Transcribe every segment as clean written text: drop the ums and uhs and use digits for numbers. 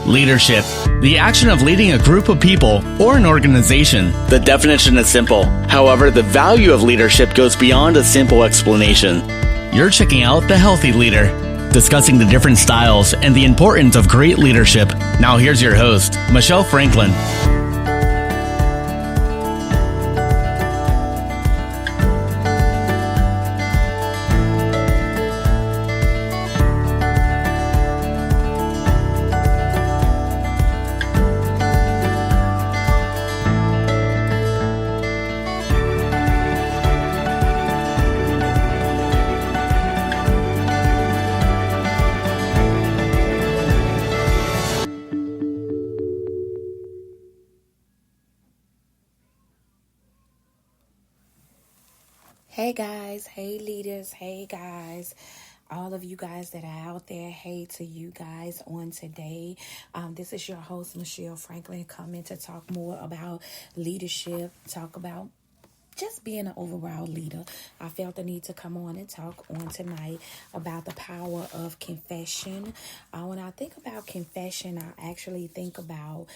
Leadership, the action of leading a group of people or an organization. The definition is simple. However, the value of leadership goes beyond a simple explanation. You're checking out The Healthy Leader, discussing the different styles and the importance of great leadership. Now here's your host, Michelle Franklin. Hey guys, hey leaders, hey guys, all of you guys that are out there, hey to you guys on today. This is your host, Michelle Franklin, coming to talk more about leadership, talk about just being an overall leader. I felt the need to come on and talk on tonight about the power of confession. When I think about confession, I actually think about,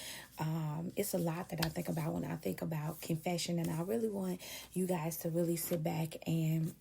it's a lot that I think about when I think about confession. And I really want you guys to really sit back and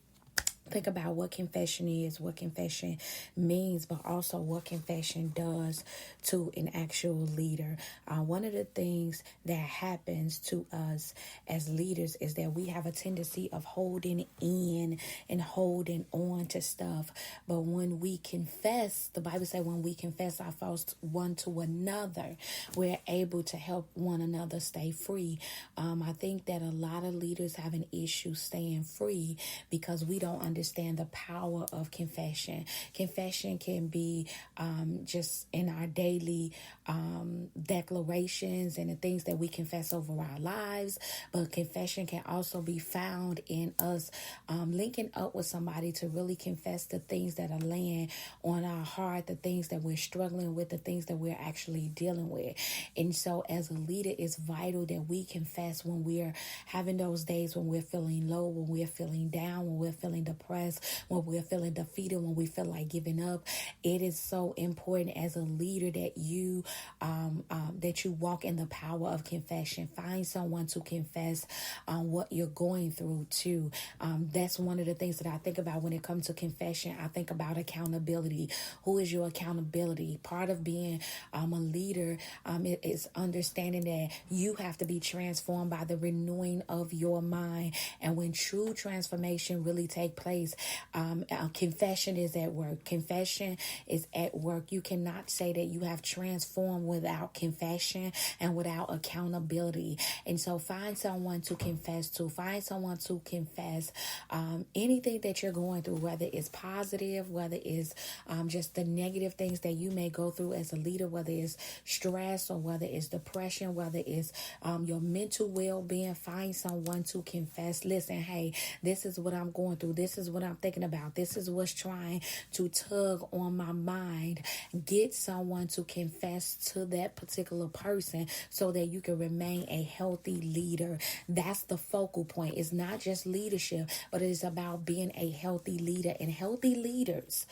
think about what confession is, what confession means, but also what confession does to an actual leader. One of the things that happens to us as leaders is that we have a tendency of holding in and holding on to stuff. But when we confess, the Bible says when we confess our faults one to another, we're able to help one another stay free. I think that a lot of leaders have an issue staying free because we don't understand the power of confession. Confession can be just in our daily declarations and the things that we confess over our lives, but confession can also be found in us linking up with somebody to really confess the things that are laying on our heart, the things that we're struggling with, the things that we're actually dealing with. And so as a leader, it's vital that we confess when we're having those days when we're feeling low, when we're feeling down, when we're feeling depressed, when we're feeling defeated, when we feel like giving up. It is so important as a leader that you walk in the power of confession. Find someone to confess what you're going through to. That's one of the things that I think about when it comes to confession. I think about accountability. Who is your accountability? Part of being a leader is understanding that you have to be transformed by the renewing of your mind. And when true transformation really take place, confession is at work. Confession is at work. You cannot say that you have transformed without confession and without accountability. And so find someone to confess to. Find someone to confess anything that you're going through, whether it's positive, whether it's just the negative things that you may go through as a leader, whether it's stress or whether it's depression, whether it's your mental well-being. Find someone to confess. Listen, hey, this is what I'm going through. This is what I'm thinking about. This is what's trying to tug on my mind. Get someone to confess to that particular person so that you can remain a healthy leader. That's the focal point. It's not just leadership, but it is about being a healthy leader. And healthy leaders,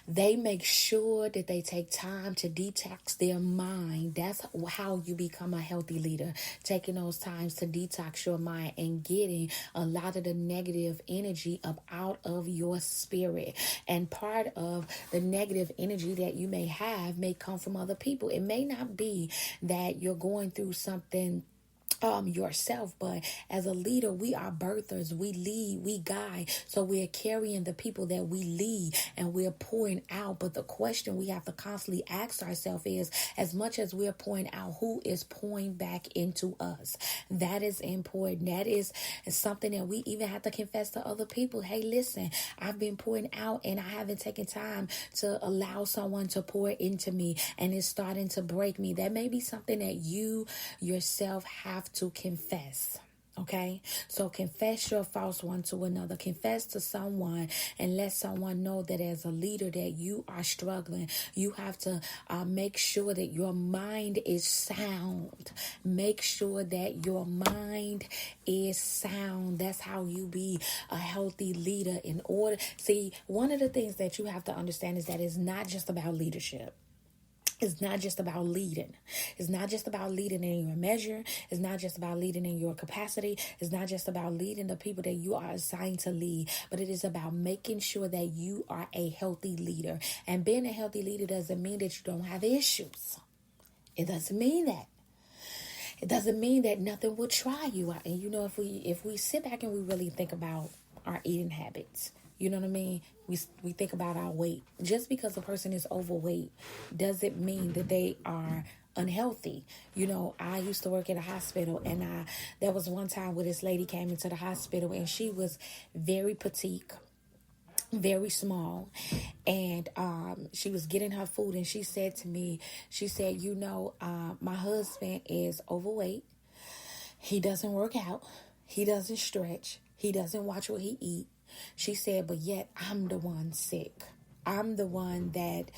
they make sure that they take time to detox their mind. That's how you become a healthy leader. Taking those times to detox your mind and getting a lot of the negative energy up out of your spirit. And part of the negative energy that you may have may come from other people. It may not be that you're going through something yourself, but as a leader, we are birthers. We lead, we guide. So we're carrying the people that we lead and we're pouring out. But the question we have to constantly ask ourselves is, as much as we're pouring out, who is pouring back into us? That is important. That is something that we even have to confess to other people. Hey, listen, I've been pouring out and I haven't taken time to allow someone to pour into me and it's starting to break me. That may be something that you yourself have to confess. Okay, so confess your faults one to another. Confess to someone and let someone know that as a leader that you are struggling. You have to make sure that your mind is sound. Make sure that your mind is sound. That's how you be a healthy leader. In order, see, one of the things that you have to understand is that it's not just about leadership. It's not just about leading. It's not just about leading in your measure. It's not just about leading in your capacity. It's not just about leading the people that you are assigned to lead, but it is about making sure that you are a healthy leader. And being a healthy leader doesn't mean that you don't have issues. It doesn't mean that. It doesn't mean that nothing will try you out. And if we sit back and we really think about our eating habits, you know what I mean? We think about our weight. Just because a person is overweight doesn't mean that they are unhealthy. I used to work at a hospital, and there was one time where this lady came into the hospital, and she was very petite, very small, and she was getting her food, and she said to me, my husband is overweight. He doesn't work out. He doesn't stretch. He doesn't watch what he eats. She said, but yet I'm the one sick. I'm the one that,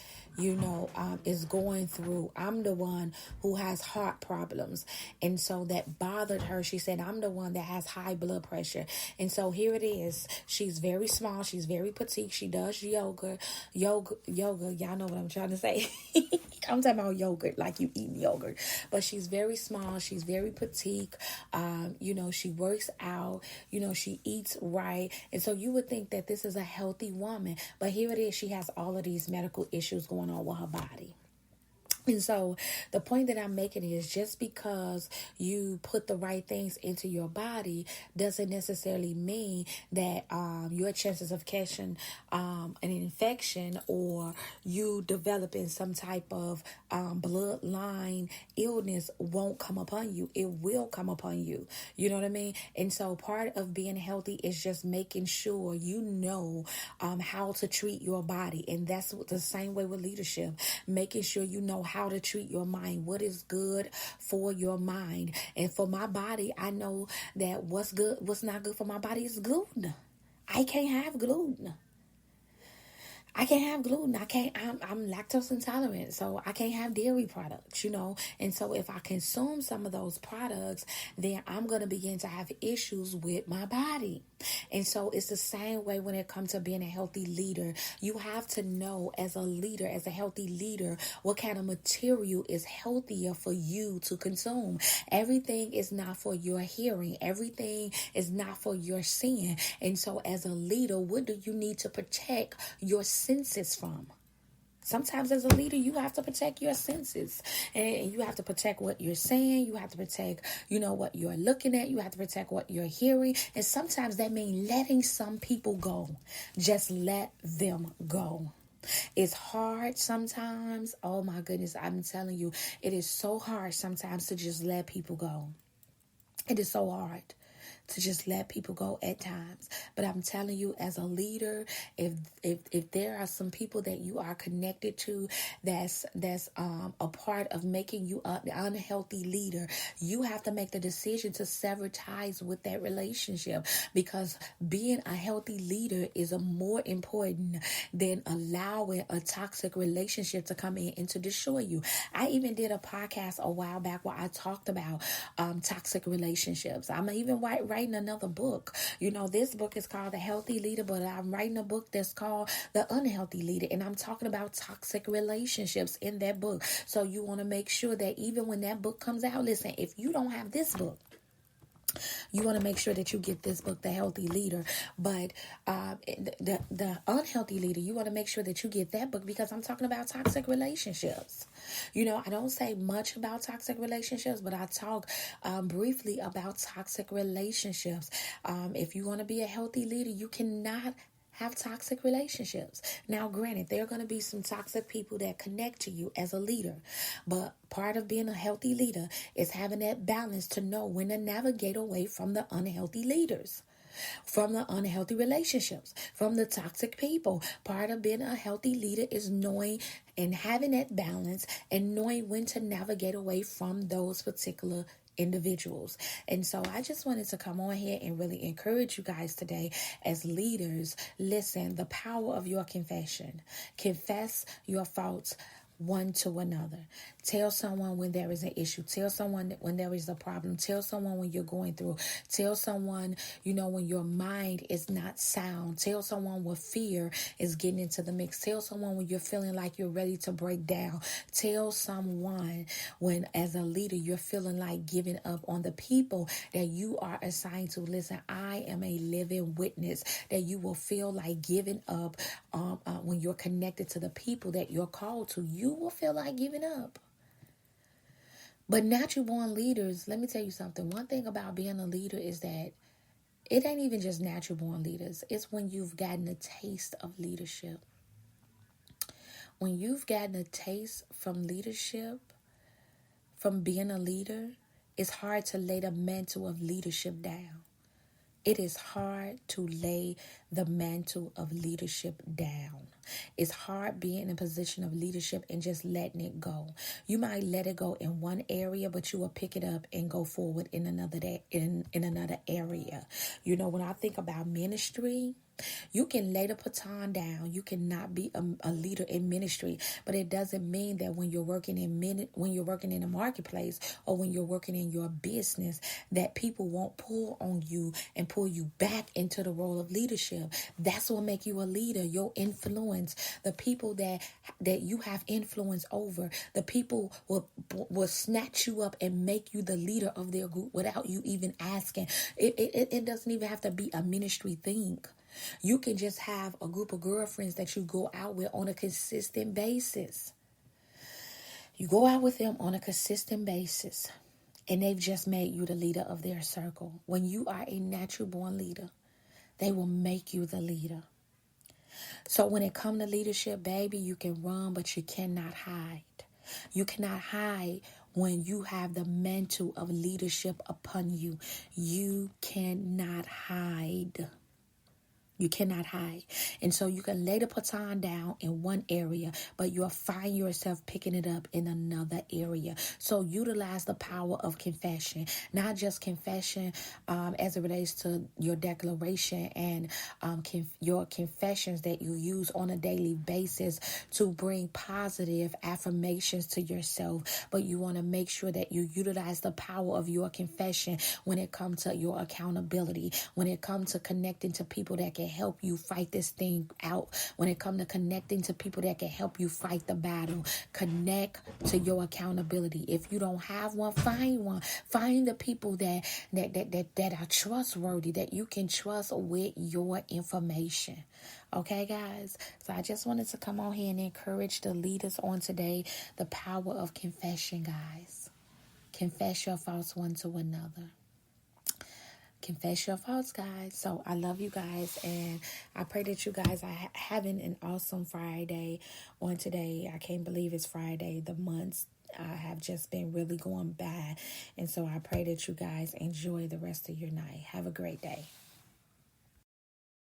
is going through. I'm the one who has heart problems. And so that bothered her. She said, I'm the one that has high blood pressure. And so here it is. She's very small. She's very petite. She does yoga. Y'all know what I'm trying to say. I'm talking about yogurt, like you eating yogurt. But she's very small. She's very petite. She works out. She eats right. And so you would think that this is a healthy woman. But here it is. She has all of these medical issues going on with her body. And so the point that I'm making is just because you put the right things into your body doesn't necessarily mean that your chances of catching an infection or you developing some type of bloodline illness won't come upon you. It will come upon you. You know what I mean? And so part of being healthy is just making sure you know how to treat your body. And that's the same way with leadership, making sure you know how to treat your mind, what is good for your mind. And for my body, I know that what's not good for my body is gluten. I can't have gluten. I'm lactose intolerant, so I can't have dairy products, And so if I consume some of those products, then I'm going to begin to have issues with my body. And so it's the same way when it comes to being a healthy leader. You have to know as a leader, as a healthy leader, what kind of material is healthier for you to consume. Everything is not for your hearing. Everything is not for your seeing. And so as a leader, what do you need to protect your senses from? Sometimes as a leader, you have to protect your senses, and you have to protect what you're saying. You have to protect, what you're looking at. You have to protect what you're hearing. And sometimes that means letting some people go. Just let them go. It's hard sometimes. Oh my goodness. I'm telling you, it is so hard sometimes to just let people go. It is so hard to just let people go at times. But I'm telling you, as a leader, if there are some people that you are connected to that's a part of making you an unhealthy leader, you have to make the decision to sever ties with that relationship, because being a healthy leader is more important than allowing a toxic relationship to come in and to destroy you. I even did a podcast a while back where I talked about toxic relationships. I'm even writing another book. This book is called The Healthy Leader, but I'm writing a book that's called The Unhealthy Leader, and I'm talking about toxic relationships in that book. So you want to make sure that even when that book comes out, listen, if you don't have this book, you want to make sure that you get this book, The Healthy Leader. But the Unhealthy Leader, you want to make sure that you get that book, because I'm talking about toxic relationships. I don't say much about toxic relationships, but I talk briefly about toxic relationships. If you want to be a healthy leader, you cannot have toxic relationships. Now, granted, there are going to be some toxic people that connect to you as a leader, but part of being a healthy leader is having that balance to know when to navigate away from the unhealthy leaders, from the unhealthy relationships, from the toxic people. Part of being a healthy leader is knowing and having that balance and knowing when to navigate away from those particular individuals. And so I just wanted to come on here and really encourage you guys today as leaders. Listen, the power of your confession. Confess your faults one to another. Tell someone when there is an issue. Tell someone when there is a problem. Tell someone when you're going through. Tell someone, when your mind is not sound. Tell someone when fear is getting into the mix. Tell someone when you're feeling like you're ready to break down. Tell someone when, as a leader, you're feeling like giving up on the people that you are assigned to. Listen, I am a living witness that you will feel like giving up when you're connected to the people that you're called to. You will feel like giving up. But natural born leaders, let me tell you something. One thing about being a leader is that it ain't even just natural born leaders. It's when you've gotten a taste of leadership. When you've gotten a taste from leadership, from being a leader, it's hard to lay the mantle of leadership down. It is hard to lay the mantle of leadership down. It's hard being in a position of leadership and just letting it go. You might let it go in one area, but you will pick it up and go forward in another in another area. When I think about ministry, you can lay the baton down. You cannot be a leader in ministry, but it doesn't mean that when you're working in a marketplace or when you're working in your business, that people won't pull on you and pull you back into the role of leadership. That's what make you a leader. Your influence, the people that you have influence over, the people will snatch you up and make you the leader of their group without you even asking. It doesn't even have to be a ministry thing. You can just have a group of girlfriends that you go out with on a consistent basis. You go out with them on a consistent basis, and they've just made you the leader of their circle. When you are a natural born leader, they will make you the leader. So when it comes to leadership, baby, you can run, but you cannot hide. You cannot hide when you have the mantle of leadership upon you. You cannot hide. You cannot hide. And so you can lay the baton down in one area, but you'll find yourself picking it up in another area. So utilize the power of confession, not just confession as it relates to your declaration and your confessions that you use on a daily basis to bring positive affirmations to yourself. But you want to make sure that you utilize the power of your confession when it comes to your accountability, when it comes to connecting to people that can help you fight this thing out, when it comes to connecting to people that can help you fight the battle. Connect to your accountability. If you don't have one, find one. Find the people that are trustworthy, that you can trust with your information. Okay, guys? So I just wanted to come on here and encourage the leaders on today, the power of confession, guys. Confess your faults one to another. Confess your faults, guys. So I love you guys, and I pray that you guys are having an awesome Friday on today. I can't believe it's Friday. The months have just been really going by, and so I pray that you guys enjoy the rest of your night. Have a great day.